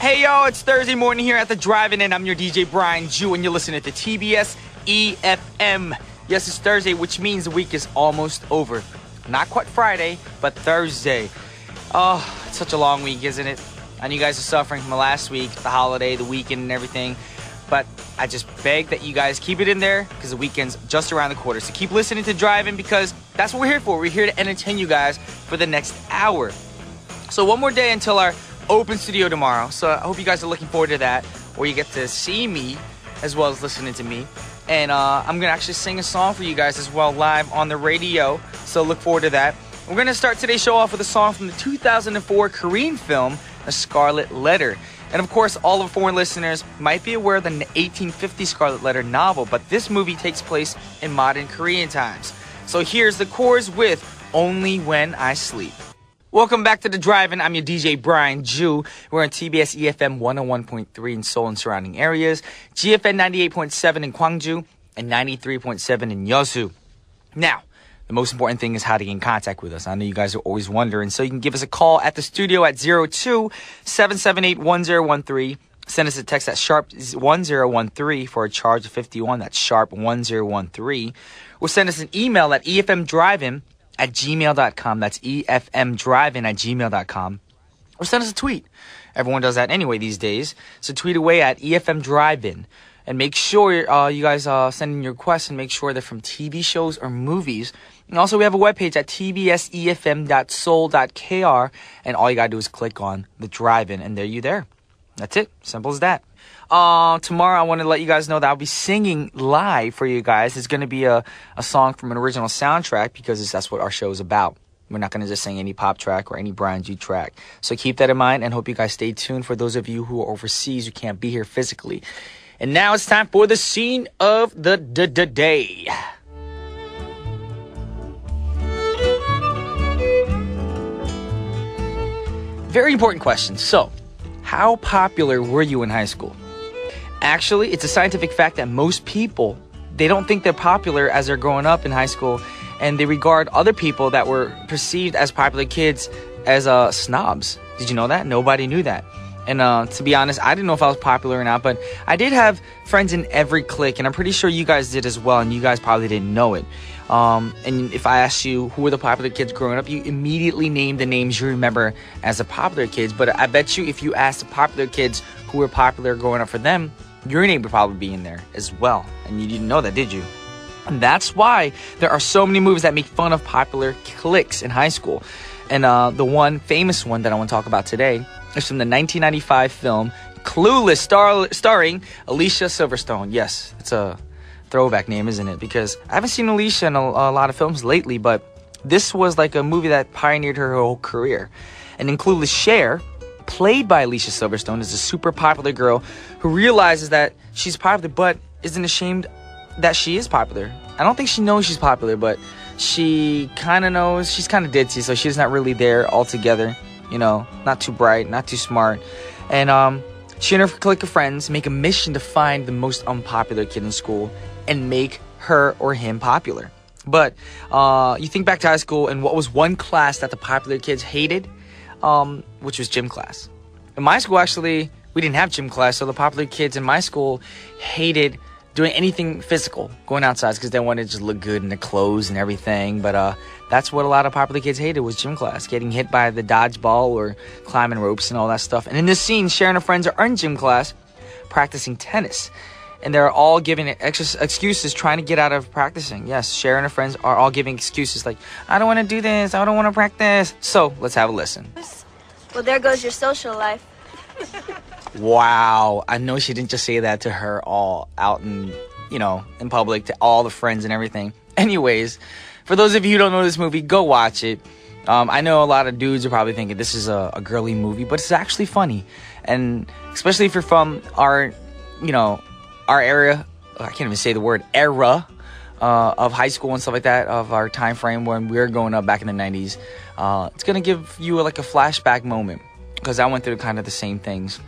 Hey yo, it's Thursday morning here at the Drive-In, and I'm your DJ Brian Jew, and you're listening to TBS efm. Yes, it's Thursday, which means the week is almost over. Not quite Friday, but Thursday. Oh, it's such a long week, isn't it? I know you guys are suffering from the last week, the holiday, the weekend, and everything. But I just beg that you guys keep it in there because the weekend's just around the corner. So keep listening to Drive-In because that's what we're here for. We're here to entertain you guys for the next hour. So one more day until our open studio tomorrow. So I hope you guys are looking forward to that, where you get to see me as well as listening to me. And I'm going to actually sing a song for you guys as well live on the radio. So look forward to that. We're going to start today's show off with a song from the 2004 Korean film, A Scarlet Letter. And of course, all of foreign listeners might be aware of the 1850 Scarlet Letter novel, but this movie takes place in modern Korean times. So here's the chorus with Only When I Sleep. Welcome back to the Drive-In. I'm your DJ Brian Jew. We're on TBS efm 101.3 in Seoul and surrounding areas, GFN 98.7 in Gwangju, and 93.7 in Yeosu. Now, the most important thing is how to get in contact with us. I know you guys are always wondering, so you can give us a call at the studio at 02-778-1013. Send us a text at sharp 1013 for a charge of 51. That's sharp 1013. Or send us an email at efmdrivein@gmail.com. That's efmdrivein@gmail.com. Or send us a tweet. Everyone does that anyway these days. So tweet away at efmdrivein. And make sure you guys send in your requests and make sure they're from TV shows or movies. And also we have a webpage at tbsefm.soul.kr. And all you gotta do is click on the Drive-In and there you there. That's it. Simple as that. Tomorrow I want to let you guys know that I'll be singing live for you guys. It's going to be a song from an original soundtrack because that's what our show is about. We're not going to just sing any pop track or any Brian G track. So keep that in mind and hope you guys stay tuned for those of you who are overseas who can't be here physically. And now it's time for the scene of the day. Very important question. So, how popular were you in high school? Actually, it's a scientific fact that most people, they don't think they're popular as they're growing up in high school, and they regard other people that were perceived as popular kids as snobs. Did you know that? Nobody knew that. And to be honest, I didn't know if I was popular or not, but I did have friends in every clique, and I'm pretty sure you guys did as well, and you guys probably didn't know it. And if I asked you who were the popular kids growing up, you immediately named the names you remember as the popular kids. But I bet you if you asked the popular kids who were popular growing up for them, your name would probably be in there as well. And you didn't know that, did you? And that's why there are so many movies that make fun of popular cliques in high school. And the one famous one that I want to talk about today is from the 1995 film Clueless, starring Alicia Silverstone. Yes, it's a throwback name, isn't it? Because I haven't seen Alicia in a lot of films lately, but this was like a movie that pioneered her whole career. And in Clueless, Cher, played by Alicia Silverstone, is a super popular girl who realizes that she's popular but isn't ashamed that she is popular. I don't think she knows she's popular, but she kind of knows. She's kind of ditzy, so she's not really there altogether. You know, not too bright, not too smart. And she and her clique of friends make a mission to find the most unpopular kid in school and make her or him popular. But you think back to high school, and what was one class that the popular kids hated? Which was gym class. In my school, actually, we didn't have gym class, so the popular kids in my school hated doing anything physical, going outside, because they wanted to just look good in their clothes and everything. But that's what a lot of popular kids hated, was gym class, getting hit by the dodgeball or climbing ropes and all that stuff. And in this scene, Cher and her friends are in gym class practicing tennis. And they're all giving excuses trying to get out of practicing. Yes, Cher and her friends are all giving excuses like, I don't want to do this, I don't want to practice. So, let's have a listen. Well, there goes your social life. Wow, I know she didn't just say that to her all out in public, to all the friends and everything. Anyways, for those of you who don't know this movie, go watch it. I know a lot of dudes are probably thinking this is a girly movie, but it's actually funny. And especially if you're from our area, I can't even say the word, era of high school and stuff like that, of our time frame when we were growing up back in the 90s. It's going to give you like a flashback moment, because I went through kind of the same things.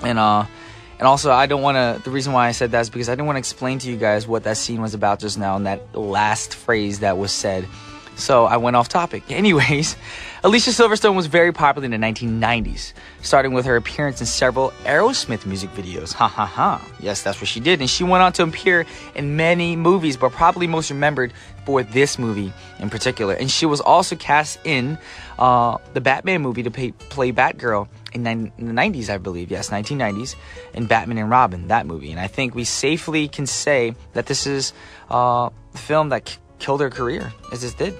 And also, I don't want to, the reason why I said that is because I didn't want to explain to you guys what that scene was about just now, and that last phrase that was said. So I went off topic. Anyways, Alicia Silverstone was very popular in the 1990s, starting with her appearance in several Aerosmith music videos. Ha ha ha. Yes, that's what she did. And she went on to appear in many movies, but probably most remembered for this movie in particular. And she was also cast in the Batman movie to play Batgirl in the 90s, I believe. Yes, 1990s, in Batman and Robin, that movie. And I think we safely can say that this is the film that killed her career, as this did.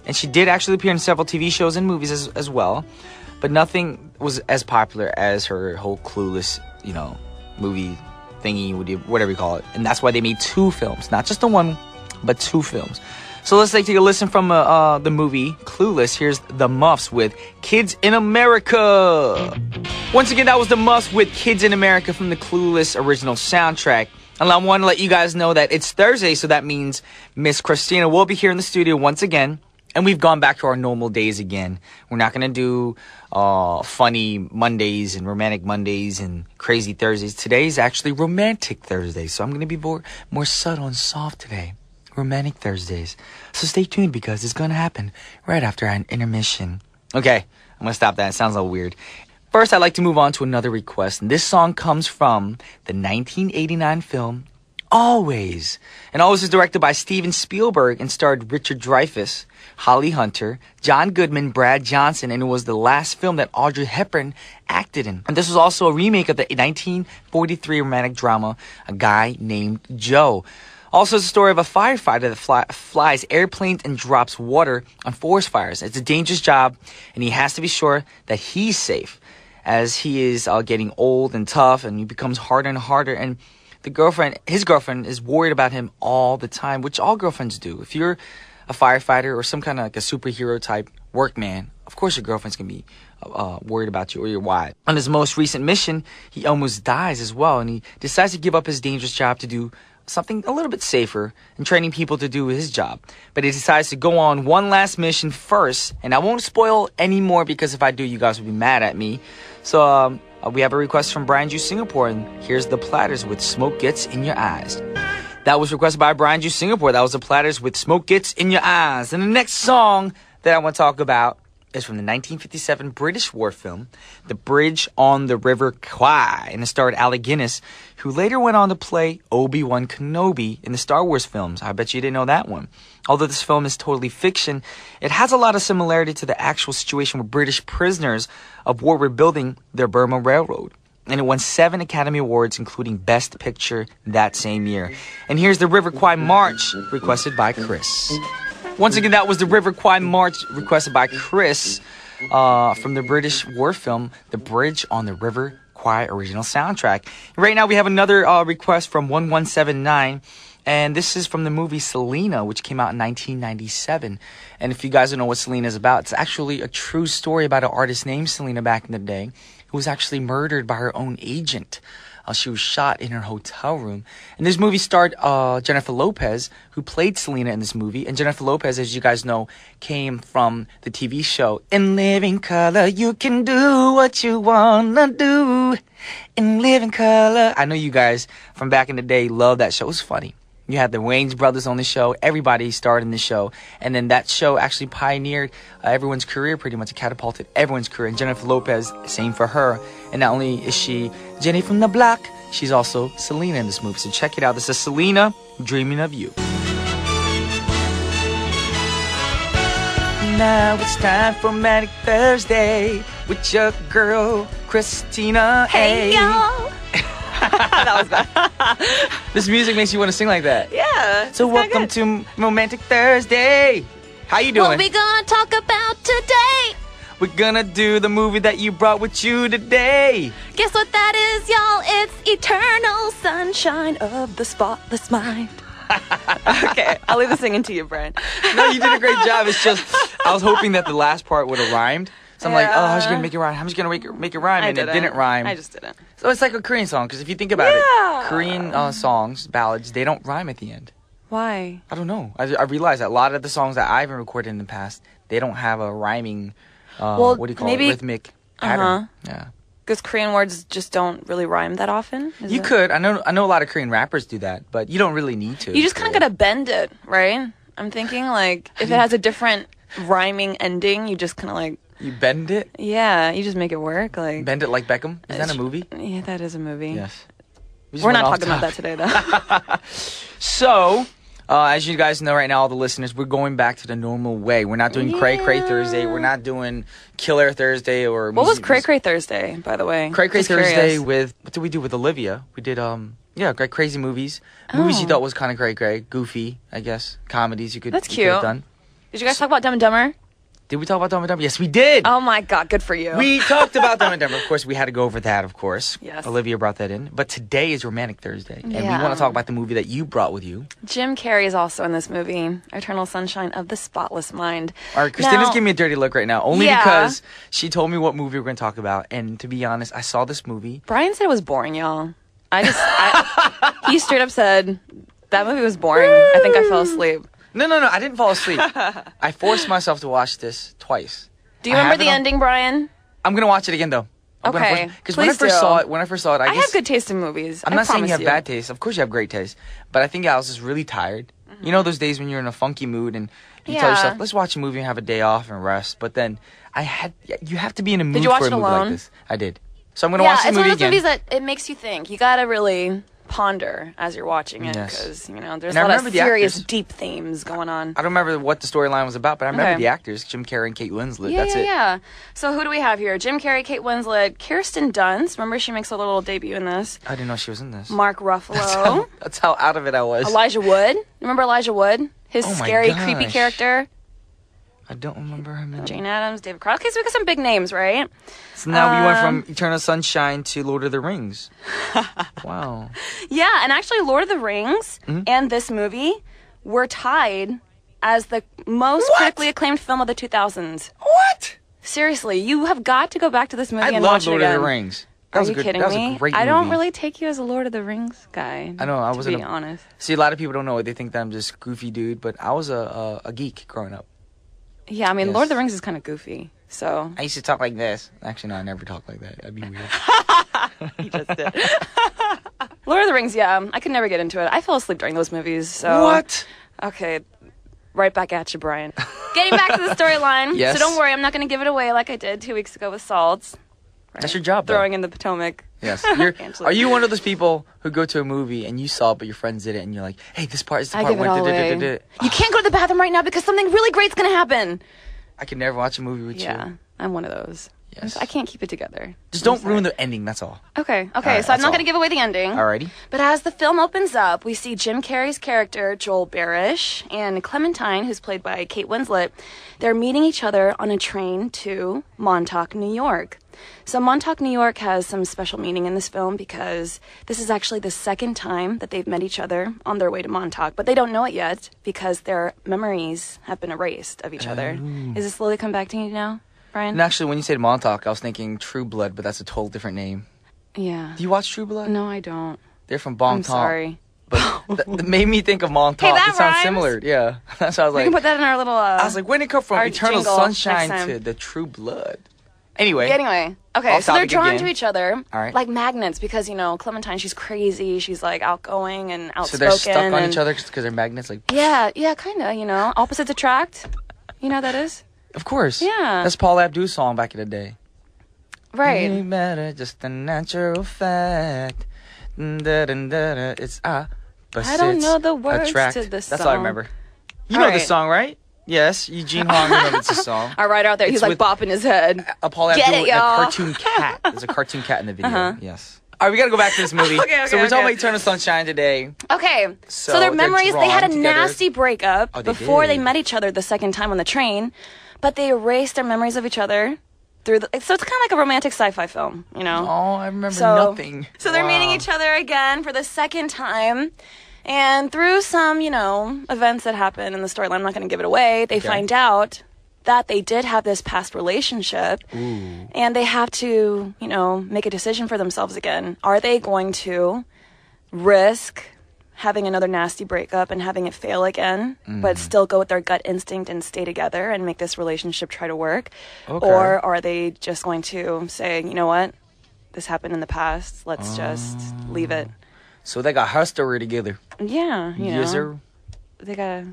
And she did actually appear in several TV shows and movies as well, but nothing was as popular as her whole Clueless, movie thingy, whatever you call it. And that's why they made 2 films, not just the one, but 2 films. So let's take a listen from the movie Clueless. Here's the Muffs with Kids in America. Once again, that was the Muffs with Kids in America from the Clueless original soundtrack. And I want to let you guys know that it's Thursday, so that means Miss Christina will be here in the studio once again. And we've gone back to our normal days again. We're not going to do funny Mondays and romantic Mondays and crazy Thursdays. Today's actually romantic Thursday, so I'm going to be more subtle and soft today. Romantic Thursdays. So stay tuned because it's going to happen right after an intermission. Okay, I'm going to stop that. It sounds a little weird. First, I'd like to move on to another request. And this song comes from the 1989 film Always. And Always was directed by Steven Spielberg and starred Richard Dreyfuss, Holly Hunter, John Goodman, Brad Johnson, and it was the last film that Audrey Hepburn acted in. And this was also a remake of the 1943 romantic drama A Guy Named Joe. Also, it's a story of a firefighter that flies airplanes and drops water on forest fires. It's a dangerous job, and he has to be sure that he's safe as he is getting old and tough, and he becomes harder and harder. And his girlfriend is worried about him all the time, which all girlfriends do. If you're a firefighter or some kind of like a superhero type workman, of course your girlfriend's gonna be worried about you, or your wife. On his most recent mission, he almost dies as well, and he decides to give up his dangerous job to do something a little bit safer and training people to do his job. But he decides to go on one last mission first, and I won't spoil any more because if I do, you guys will be mad at me. So we have a request from Brian Juice Singapore, and here's the Platters with Smoke Gets in Your Eyes. That was requested by Brian Juice Singapore. That was the Platters with Smoke Gets in Your Eyes. And the next song that I want to talk about is from the 1957 British war film, The Bridge on the River Kwai, and it starred Alec Guinness, who later went on to play Obi-Wan Kenobi in the Star Wars films. I bet you didn't know that one. Although this film is totally fiction, it has a lot of similarity to the actual situation where British prisoners of war were building their Burma Railroad. And it won 7 Academy Awards, including Best Picture that same year. And here's the River Kwai March, requested by Chris. Once again, that was the River Kwai March, requested by Chris, from the British war film, The Bridge on the River Kwai original soundtrack. Right now, we have another request from 1179. And this is from the movie Selena, which came out in 1997. And if you guys don't know what Selena is about, it's actually a true story about an artist named Selena back in the day who was actually murdered by her own agent. She was shot in her hotel room. And this movie starred Jennifer Lopez, who played Selena in this movie. And Jennifer Lopez, as you guys know, came from the TV show In Living Color. You can do what you wanna do in living color. I know you guys from back in the day love that show. It was funny. You had the Wayans brothers on the show. Everybody starred in the show. And then that show actually pioneered everyone's career, pretty much. It catapulted everyone's career. And Jennifer Lopez, same for her. And not only is she Jenny from the block, she's also Selena in this movie. So check it out. This is Selena, Dreaming of You. Now it's time for Manic Thursday with your girl, Christina. Hey, y'all. That was bad. This music makes you want to sing like that. Yeah. So welcome to Romantic Thursday. How you doing? What we gonna talk about today? We're gonna do the movie that you brought with you today. Guess what that is, y'all? It's Eternal Sunshine of the Spotless Mind. Okay, I'll leave the singing to you, Brian. No, you did a great job. It's just, I was hoping that the last part would have rhymed. So I'm like, oh, how's she going to make it rhyme? How's she going to make it rhyme? And it didn't rhyme. I just didn't. So it's like a Korean song, because if you think about it, Korean songs, ballads, they don't rhyme at the end. Why? I don't know. I realized that a lot of the songs that I've recorded in the past, they don't have a rhyming, what do you call it, rhythmic pattern. Yeah. Because Korean words just don't really rhyme that often? Could. I know a lot of Korean rappers do that, but you don't really need to. You just kind of got to bend it, right? I'm thinking like if it has a different rhyming ending, you just kind of like You bend it? yeah, you just make it work. Like Bend it like Beckham? Is that a movie? Yeah, that is a movie. Yes. We're not talking about that today, though. So, as you guys know right now, all the listeners, we're going back to the normal way. We're not doing Cray Cray Thursday. We're not doing Killer Thursday or... What was Cray Cray Thursday, by the way? Cray Cray Just Thursday curious. with... What did we do with Olivia? We did, like crazy movies. Movies you thought was kind of cray-cray. Goofy, I guess. Comedies you could... That's you could have cute. done. Did you guys talk about Dumb and Dumber? Did we talk about Dumb and Dumber? Yes, we did! Oh my god, good for you. We talked about Dumb and Dumber. Of course, we had to go over that, of course. Yes. Olivia brought that in. But today is Romantic Thursday. And we Yeah. want to talk about the movie that you brought with you. Jim Carrey is also in this movie, Eternal Sunshine of the Spotless Mind. All right, Christina's Now- giving me a dirty look right now. Only Yeah. because she told me what movie we're going to talk about. And to be honest, I saw this movie. Brian said it was boring, y'all. He straight up said that movie was boring. I think I fell asleep. No, I didn't fall asleep. I forced myself to watch this twice. Do you I remember have it the on- ending, Brian? I'm going to watch it again, though. Okay, Because when I please first do. saw it, I I guess... have good taste in movies. I'm I not saying you promise have bad taste. Of course you have great taste. But I think I was just really tired. You know those days when you're in a funky mood and you tell Yeah. yourself, let's watch a movie and have a day off and rest. But then you have to be in a mood you watch for a it movie like alone? this. I did. So I'm going to Yeah, watch the it's one movie of those again. movies that it makes you think. You gotta really ponder as you're watching it Yes. because there's And I a lot remember of the serious, actors. deep themes going on. I don't remember what the storyline was about, but I remember Okay. the actors, Jim Carrey and Kate Winslet. Yeah, That's yeah, it. yeah. So who do we have here? Jim Carrey, Kate Winslet, Kirsten Dunst. Remember she makes a little debut in this. I didn't know she was in this. Mark Ruffalo. That's how out of it I was. Elijah Wood. Remember Elijah Wood? His Oh my scary, creepy gosh. character. I don't remember her name. Jane Addams, David Cross. Okay, so we got some big names, right? So now we went from Eternal Sunshine to Lord of the Rings. Wow. Yeah, and actually Lord of the Rings Mm-hmm. and this movie were tied as the most What? critically acclaimed film of the 2000s. What? Seriously, you have got to go back to this movie I and love watch Lord it again. of the Rings. That Are was you a good, kidding that was me? a great I don't movie. really take you as a Lord of the Rings guy. I know, I to wasn't be a- honest. See, a lot of people don't know it. They think that I'm just goofy dude, but I was a geek growing up. Yeah, I mean, Yes. Lord of the Rings is kind of goofy. So I used to talk like this. Actually, no, I never talk like that. That'd be weird. he just did. Lord of the Rings, yeah, I could never get into it. I fell asleep during those movies. So What? Okay, right back at you, Brian. Getting back to the storyline. Yes. So don't worry, I'm not going to give it away like I did 2 weeks ago with Salts. That's your job, though. Throwing in the Potomac. Yes. Angela. Are you one of those people who go to a movie and you saw it, but your friends did it, and you're like, hey, this part is the I part give it where all away. You can't go to the bathroom right now because something really great's going to happen. I can never watch a movie with Yeah, you. I'm one of those. Yes. I can't keep it together. Just don't ruin the ending, that's all. Okay, right, so I'm that's not all. going to give away the ending. Alrighty. But as the film opens up, we see Jim Carrey's character, Joel Barish, and Clementine, who's played by Kate Winslet. They're meeting each other on a train to Montauk, New York. So Montauk, New York has some special meaning in this film because this is actually the second time that they've met each other on their way to Montauk. But they don't know it yet because their memories have been erased of each other. Is it slowly come back to you now, Brian? And actually, when you said Montauk, I was thinking True Blood, but that's a total different name. Yeah. Do you watch True Blood? No, I don't. They're from I'm Montauk. sorry. But that made me think of Montauk. Hey, that it sounds rhymes. similar. Yeah. That's why I was We like, can put that in our little... I was like, when did it come from our Eternal jingle Sunshine next time. to the True Blood? Anyway. Okay, Off so they're topic drawn again. to each other All right. like magnets because, Clementine, she's crazy. She's, like, outgoing and outspoken. So they're stuck on and- each other because they're magnets? Like, Yeah, kind of, Opposites attract. You know what that is? of course. Yeah. That's Paul Abdul's song back in the day. Right. Any matter, just a natural fact. Da-da-da-da. It's opposites I don't know the words attract. to this That's all I song. remember. You All know the right. song, right? Yes, Eugene Hong remembers the song. All right, out there. He's It's like with- bopping his head. A Paul Get Abdul it, and a y'all. cartoon cat. There's a cartoon cat in the video. Yes. All right, we got to go back to this movie. Okay, so we're talking okay. about Eternal Sunshine today. Okay, So so their they're memories, they had a drawn together. nasty breakup Oh, they before they did. met each other the second time on the train, but they erased their memories of each other through the... So it's kind of like a romantic sci-fi film, Oh, I remember So, nothing. So they're meeting Wow. each other again for the second time. And through some, events that happen in the storyline, I'm not going to give it away, they find out that they did have this past relationship. Ooh. And they have to, make a decision for themselves again. Are they going to risk having another nasty breakup and having it fail again, but still go with their gut instinct and stay together and make this relationship try to work? Okay. Or are they just going to say, you know what? This happened in the past. Let's just leave it. So they got her story together. Yeah, Yes, sir. they gotta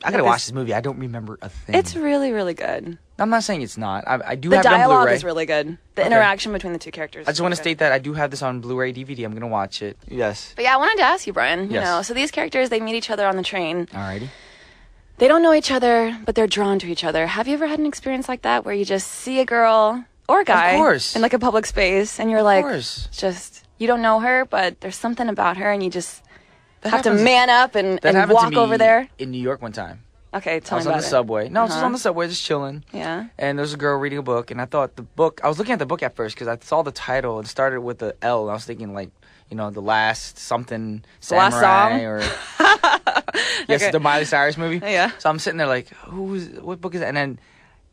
I gotta watch this movie. I don't remember a thing. It's really, really good. I'm not saying it's not. I do The have it on dialogue Blu-ray. is really good. The interaction between the two characters. I just want to state that I do have this on Blu-ray DVD. I'm gonna watch it. Yes. But yeah, I wanted to ask you, Brian. You Yes. know, so these characters, they meet each other on the train. Alrighty. They don't know each other, but they're drawn to each other. Have you ever had an experience like that where you just see a girl or a guy Of course. in like a public space and you're like, course. just, you don't know her, but there's something about her and you just That have happens- to man up and happened to walk me over there? in New York one time. Okay, I tell was me on about the it. subway. No, I was just on the subway, just chilling. Yeah. And there was a girl reading a book, and I thought the book. I was looking at the book at first because I saw the title. It started with the L, and I was thinking like, the last something The Last samurai Song? or yes, Okay. the Miley Cyrus movie. Yeah. So I'm sitting there like, what book is that? And then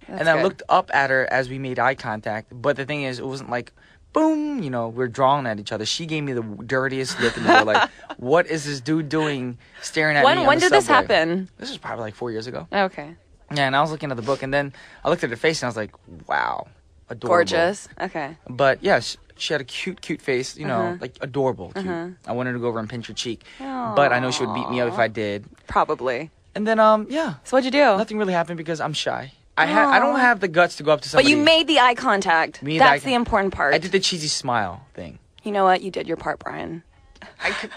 That's I good. looked up at her as we made eye contact. But the thing is, it wasn't like, boom, we're drawn at each other. She gave me the dirtiest look in the world. Like, what is this dude doing staring at me on When the did this subway? happen? This was probably like 4 years ago. Okay. Yeah, and I was looking at the book, and then I looked at her face, and I was like, wow, adorable. Gorgeous. Okay. But, yeah, she had a cute face, like adorable, cute. I wanted to go over and pinch her cheek. But I know she would beat me up if I did. Probably. And then, yeah. So what'd you do? Nothing really happened because I'm shy. I don't have the guts to go up to But somebody. you made the eye contact. That's the important part. I did the cheesy smile thing. You know what? You did your part, Brian.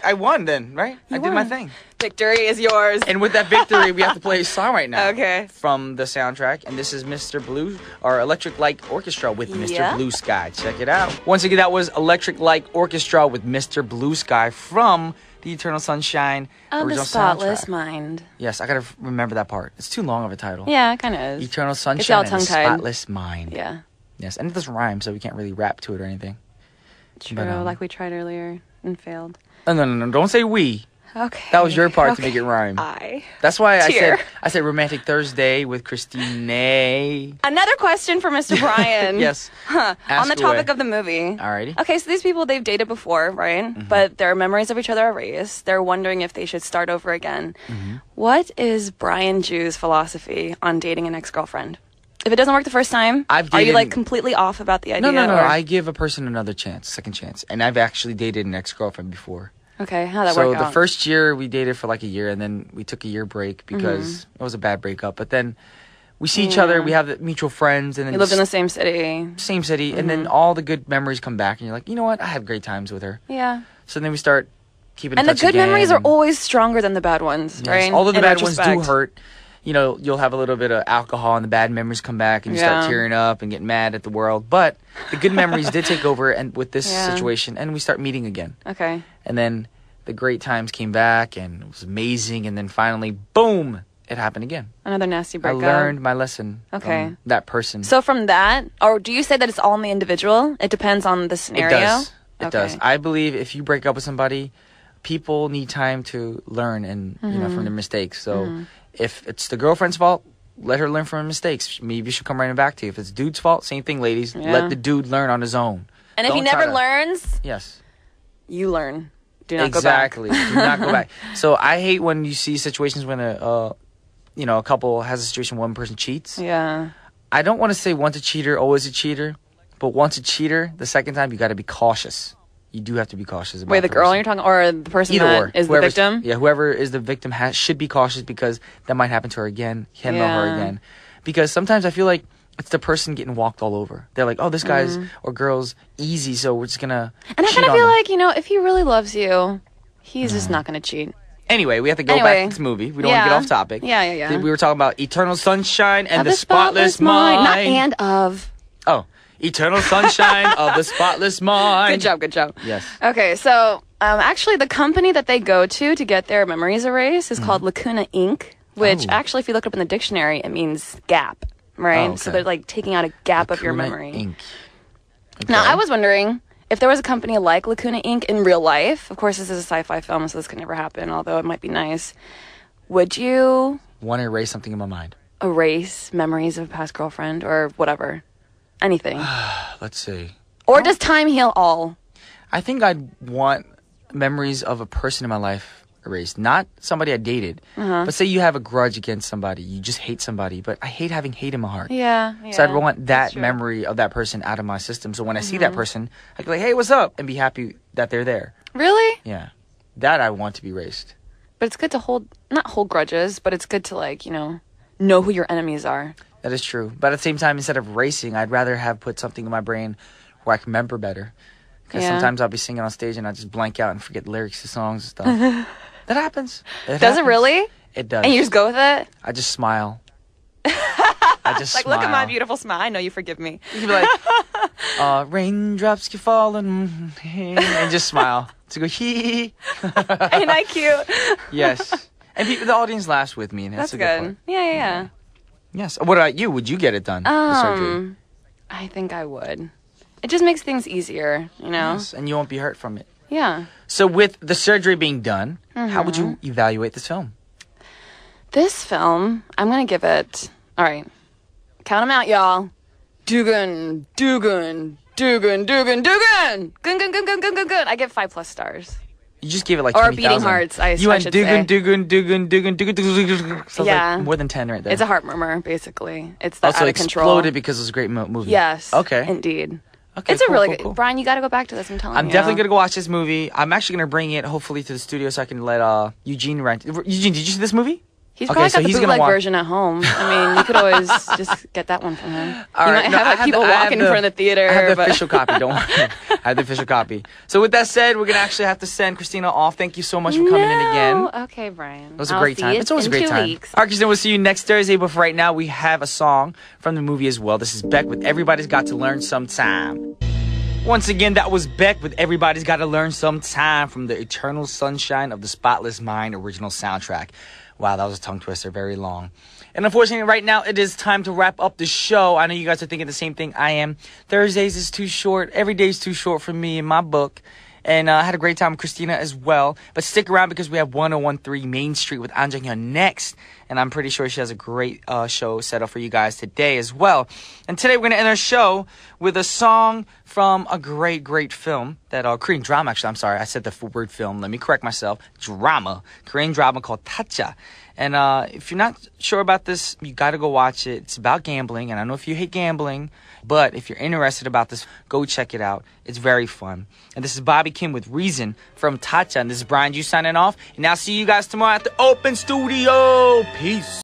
I won then, right? I did my won. thing. Victory is yours. And with that victory, we have to play a song right now. Okay. From the soundtrack. And this is Mr. Blue, or Electric Light Orchestra with Mr. Yeah. Blue Sky. Check it out. Once again, that was Electric Light Orchestra with Mr. Blue Sky from the Eternal Sunshine Of the original Spotless soundtrack. Mind. Yes, I gotta remember that part. It's too long of a title. Yeah, it kind of is. Eternal all Sunshine and the tongue-tied. Spotless Mind. Yeah. Yes, and it doesn't rhyme, so we can't really rap to it or anything. True, But, like we tried earlier and failed. No, don't say we. Okay. That was your part to make it rhyme. That's why Cheer. I said Romantic Thursday with Christine. Another question for Mr. Brian. Yes. On the topic of the movie. Alrighty. Okay, so these people, they've dated before, right? But their memories of each other are erased. They're wondering if they should start over again. What is Brian Jew's philosophy on dating an ex-girlfriend? If it doesn't work the first time, are you dated- like completely off about the idea? No. or- I give a person another chance, second chance. And I've actually dated an ex-girlfriend before. Okay, how'd that So work the out? first year we dated for like a year, and then we took a year break because it was a bad breakup. But then we see each other, we have the mutual friends, and then You lived in the same city. same city, and then all the good memories come back, and you're like, you know what? I had great times with her. Yeah. So then we start keeping in And the touch good again, memories are and- always stronger than the bad ones, Yes, right? although the In bad ones do retrospect. hurt. You'll have a little bit of alcohol and the bad memories come back and you start Yeah. tearing up and getting mad at the world. But the good memories did take over and with this Yeah. situation, and we start meeting again. Okay. And then the great times came back and it was amazing. And then finally, boom, it happened again. Another nasty breakup. I learned my lesson Okay. from that person. So from that, or do you say that it's all on the individual? It depends on the it scenario? does. It Okay. does. I believe if you break up with somebody, people need time to learn and from their mistakes. So if it's the girlfriend's fault, let her learn from her mistakes. Maybe she'll come running back to you. If it's the dude's fault, same thing, ladies. Yeah. Let the dude learn on his own. And if he Don't try never to- learns, Yes. you learn. Do not Exactly. go back. Do not go back. So I hate when you see situations when a couple has a situation one person cheats. Yeah. I don't want to say once a cheater, always a cheater, but once a cheater, the second time you got to be cautious. You do have to be cautious about Wait, the girl person. you're talking, or the person Either that or. is the Whoever's- victim? Yeah, whoever is the victim should be cautious because that might happen to her again. Him or her Yeah. again. Because sometimes I feel like it's the person getting walked all over. They're like, oh, this guy's or girl's easy, so we're just going to And I cheat kind of on feel them. like, if he really loves you, he's just not going to cheat. Anyway, we have to go back Anyway. to this movie. We don't want to get off topic. Yeah. We were talking about Eternal Sunshine and Of the Spotless Mind. Not and of. Oh, Eternal Sunshine of the Spotless Mind. Good job. Yes. Okay, so actually the company that they go to get their memories erased is called Lacuna Inc., which Oh. actually, if you look up in the dictionary, it means gap, right? Oh, So okay. they're like taking out a gap of your Lacuna memory. Inc. Now, Okay. I was wondering if there was a company like Lacuna Inc. in real life. Of course, this is a sci-fi film, so this could never happen, although it might be nice. Would you Want to erase something in my mind. erase memories of a past girlfriend or whatever? Anything. Let's see. Or does time heal all? I think I'd want memories of a person in my life erased. Not somebody I dated. But say you have a grudge against somebody. You just hate somebody. But I hate having hate in my heart. Yeah. So I'd want that's that true. memory of that person out of my system. So when I see that person, I can be like, hey, what's up? And be happy that they're there. Really? Yeah. That I want to be erased. But it's good to not hold grudges, but it's good to, like, know who your enemies are. That is true. But at the same time, instead of racing, I'd rather have put something in my brain where I can remember better. Because sometimes I'll be singing on stage and I just blank out and forget lyrics to songs and stuff. That happens. Does it really? It does. And you just go with it? I just smile. I just like, smile. look at my beautiful smile. I know you forgive me. You can be like, raindrops keep falling, and just smile. To go, hee. Ain't I cute? Yes. And the audience laughs with me, and that's a good part. Yeah. Yes. What about you? Would you get it done? The surgery? I think I would. It just makes things easier, Yes, and you won't be hurt from it. Yeah. So with the surgery being done, how would you evaluate this film? This film, I'm going to give it... All right. Count them out, y'all. Dugan. Gun. I give 5+ stars. You just gave it like or 20,000. beating hearts, I You went should say. Dugan. So Yeah. like more than 10 right there. It's a heart murmur, basically. It's the also out of control. exploded because it was a great movie. Yes. Okay. Indeed. Okay, It's a really cool. good... Brian, you got to go back to this, I'm telling you. I'm definitely going to go watch this movie. I'm actually going to bring it, hopefully, to the studio so I can let Eugene rent. Eugene, did you see this movie? He's probably got the he's bootleg version at home. I mean, you could always just get that one from him. All you right, might no, have people walking in front of the theater. I have the but... official copy. Don't worry. I have the official copy. So with that said, we're going to actually have to send Christina off. Thank you so much for coming in again. Okay, Brian. It was a great time. It's always a great time. Weeks. All right, Christina, we'll see you next Thursday. But for right now, we have a song from the movie as well. This is Beck with Everybody's Got to Learn Sometime. Once again, that was Beck with Everybody's Got to Learn Sometime from the Eternal Sunshine of the Spotless Mind original soundtrack. Wow, that was a tongue twister, very long. And unfortunately, right now, it is time to wrap up the show. I know you guys are thinking the same thing I am. Thursdays is too short. Every day is too short for me in my book. And I had a great time with Christina as well. But stick around because we have 1013 Main Street with Anja here next. And I'm pretty sure she has a great show set up for you guys today as well. And today we're going to end our show with a song from a great, great film. Korean drama, actually. I'm sorry. I said the word film. Let me correct myself. Drama. Korean drama called Tacha. And if you're not sure about this, you got to go watch it. It's about gambling. And I know if you hate gambling, but if you're interested about this, go check it out. It's very fun. And this is Bobby Kim with Reason from Tacha. And this is Brian Ju signing off. And I'll see you guys tomorrow at the Open Studio. Peace.